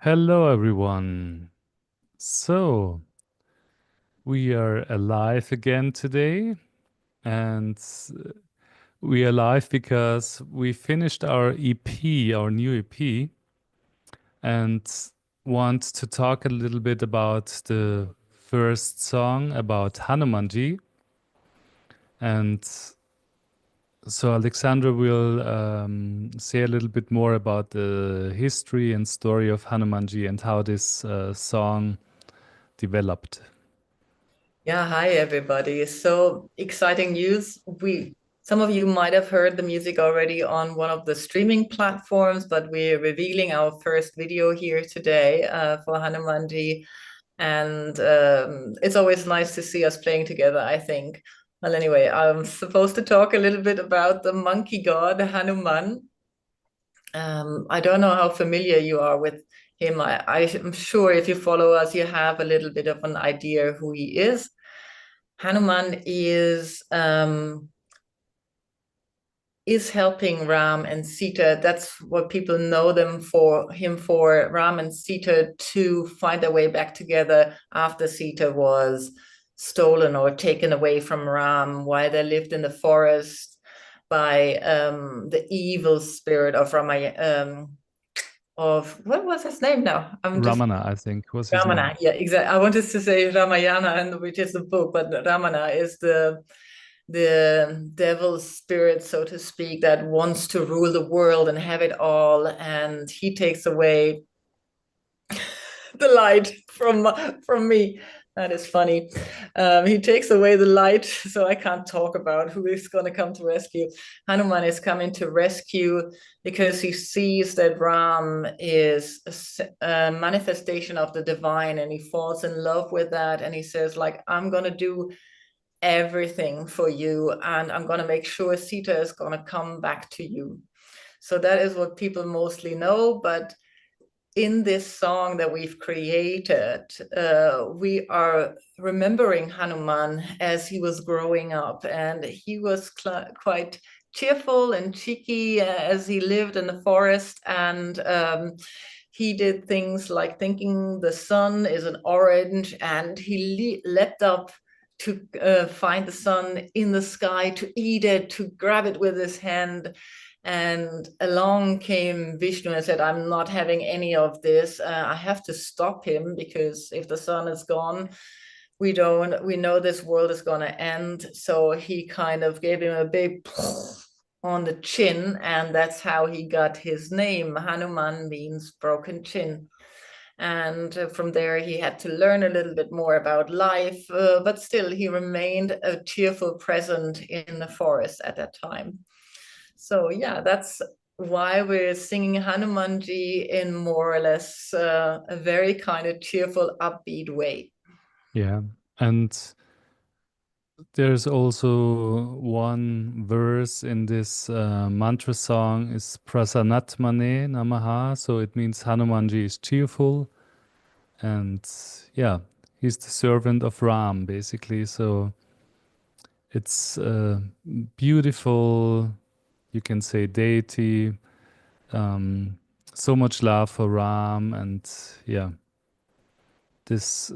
Hello, everyone. So, we are alive again today, and we are alive because we finished our EP, our new EP, and want to talk a little bit about the first song about Hanumanji. And so, Alexandra will say a little bit more about the history and story of Hanumanji and how this song developed. Yeah, hi everybody. So exciting news. Some of you might have heard the music already on one of the streaming platforms, but we're revealing our first video here today for Hanumanji. And it's always nice to see us playing together, I think. Well, anyway, I'm supposed to talk a little bit about the monkey god, Hanuman. I don't know how familiar you are with him. I'm sure if you follow us, you have a little bit of an idea who he is. Hanuman is helping Ram and Sita. That's what people know him for, Ram and Sita, to find their way back together after Sita was stolen or taken away from Ram while they lived in the forest by the evil spirit of of what was his name now? I'm just Ramana, I think, was his name. Ramana. Yeah, exactly. I wanted to say Ramayana, and which is the book, but Ramana is the devil's spirit, so to speak, that wants to rule the world and have it all, and he takes away the light from me. That is funny. He takes away the light, so I can't talk about who is going to come to rescue. Hanuman is coming to rescue because he sees that Ram is a manifestation of the divine, and he falls in love with that. And he says, like, I'm going to do everything for you, and I'm going to make sure Sita is going to come back to you. So that is what people mostly know. But in this song that we've created, we are remembering Hanuman as he was growing up, and he was quite cheerful and cheeky as he lived in the forest, and he did things like thinking the sun is an orange, and he leapt up to find the sun in the sky, to eat it, to grab it with his hand. And along came Vishnu and said, I'm not having any of this. I have to stop him, because if the sun is gone, we know this world is going to end. So he kind of gave him a big on the chin, and that's how he got his name. Hanuman means broken chin. And from there, he had to learn a little bit more about life, but still, he remained a cheerful presence in the forest at that time. So yeah, that's why we're singing Hanumanji in more or less a very kind of cheerful, upbeat way. Yeah. And there's also one verse in this mantra song is Prasanatmane Namaha. So it means Hanumanji is cheerful. And yeah, he's the servant of Ram, basically. So it's beautiful, you can say deity, um, so much love for Ram. And yeah, this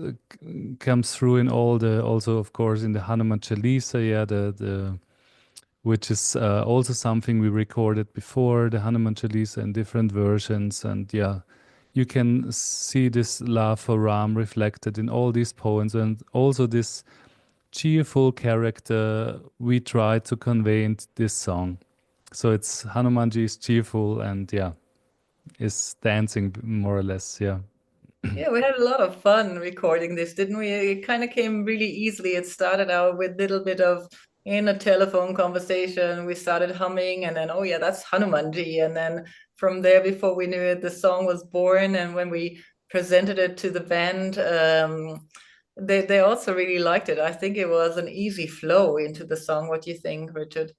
comes through in all the, also of course in the Hanuman Chalisa, yeah, the which is also something we recorded before, the Hanuman Chalisa in different versions. And yeah, you can see this love for Ram reflected in all these poems, and also this cheerful character we try to convey in this song. So it's Hanumanji is cheerful and yeah, is dancing more or less, yeah. Yeah, we had a lot of fun recording this, didn't we? It kind of came really easily. It started out with a little bit of in a telephone conversation. We started humming, and then, oh yeah, that's Hanumanji. And then from there, before we knew it, the song was born. And when we presented it to the band, they also really liked it. I think it was an easy flow into the song. What do you think, Richard?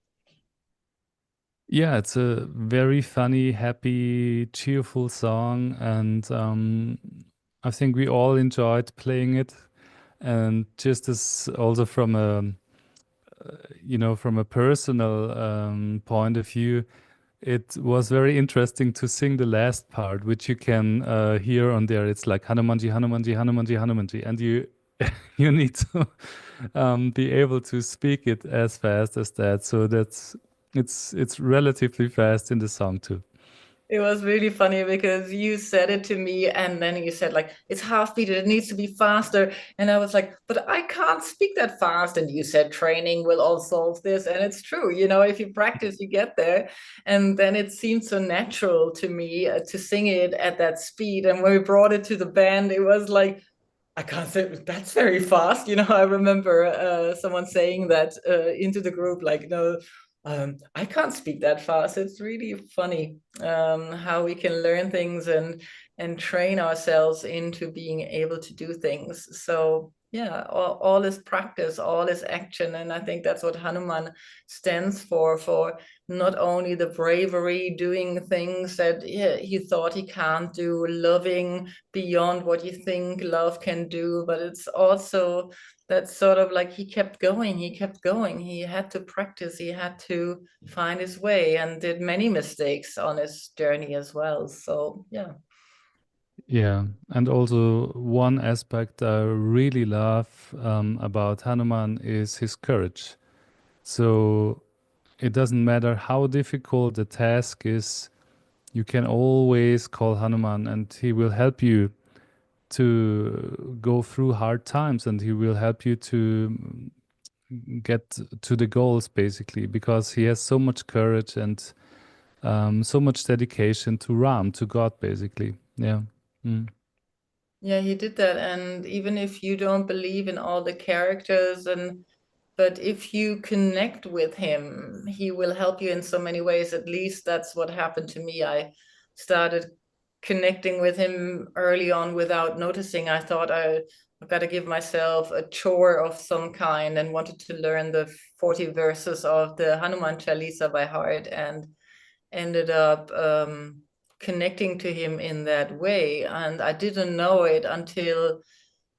Yeah, it's a very funny, happy, cheerful song, and I think we all enjoyed playing it. And just as also from a, from a personal point of view, it was very interesting to sing the last part, which you can hear on there. It's like Hanumanji, Hanumanji, Hanumanji, Hanumanji, and you you need to be able to speak it as fast as that. So that's it's relatively fast in the song too. It was really funny because you said it to me and then you said like it's half beat, it needs to be faster. And I was like, but I can't speak that fast. And you said training will all solve this. And it's true, you know, if you practice, you get there. And then it seemed so natural to me to sing it at that speed. And when we brought it to the band, it was like, I can't say that's very fast. You know, I remember someone saying that into the group, like, no, I can't speak that fast. It's really funny how we can learn things and train ourselves into being able to do things. So yeah, all is practice, all is action, and I think that's what Hanuman stands for not only the bravery, doing things that he thought he can't do, loving beyond what you think love can do, but it's also that sort of like he kept going, he had to practice, he had to find his way and did many mistakes on his journey as well. So yeah. Yeah, and also one aspect I really love about Hanuman is his courage. So it doesn't matter how difficult the task is, you can always call Hanuman and he will help you to go through hard times and he will help you to get to the goals basically because he has so much courage and so much dedication to Ram, to God basically. Yeah. Mm. Yeah, he did that. And even if you don't believe in all the characters and but if you connect with him, he will help you in so many ways. At least that's what happened to me. I started connecting with him early on without noticing. I thought I've got to give myself a chore of some kind and wanted to learn the 40 verses of the Hanuman Chalisa by heart and ended up connecting to him in that way. And I didn't know it until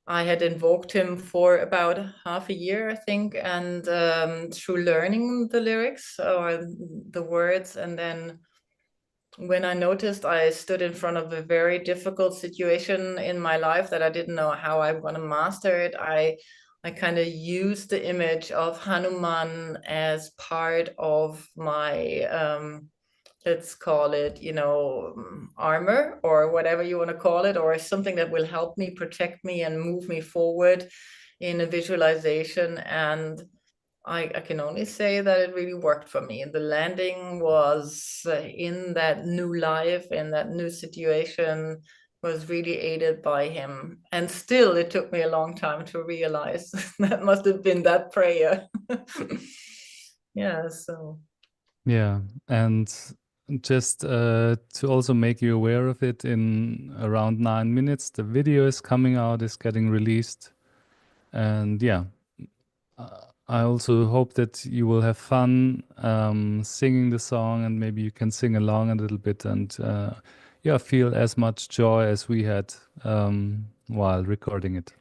I had invoked him for about half a year, I think, and through learning the lyrics or the words. And then when I noticed I stood in front of a very difficult situation in my life that I didn't know how I'm going to master it, I kind of used the image of Hanuman as part of my let's call it, you know, armor or whatever you want to call it, or something that will help me, protect me, and move me forward in a visualization. And I can only say that it really worked for me. The landing was in that new life, in that new situation, was really aided by him. And still, it took me a long time to realize that must have been that prayer. Yeah, so. Yeah, and just to also make you aware of it, in around 9 minutes, the video is coming out, is getting released. And yeah, I also hope that you will have fun singing the song and maybe you can sing along a little bit and yeah, feel as much joy as we had while recording it.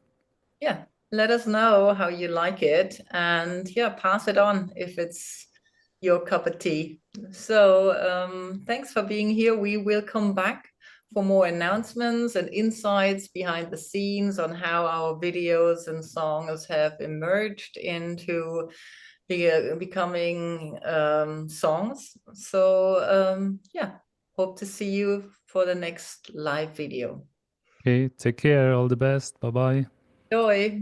Yeah, let us know how you like it and yeah, pass it on if it's your cup of tea. So thanks for being here. We will come back for more announcements and insights behind the scenes on how our videos and songs have emerged into becoming songs. So yeah, hope to see you for the next live video. Okay, take care, all the best, bye bye. Joy.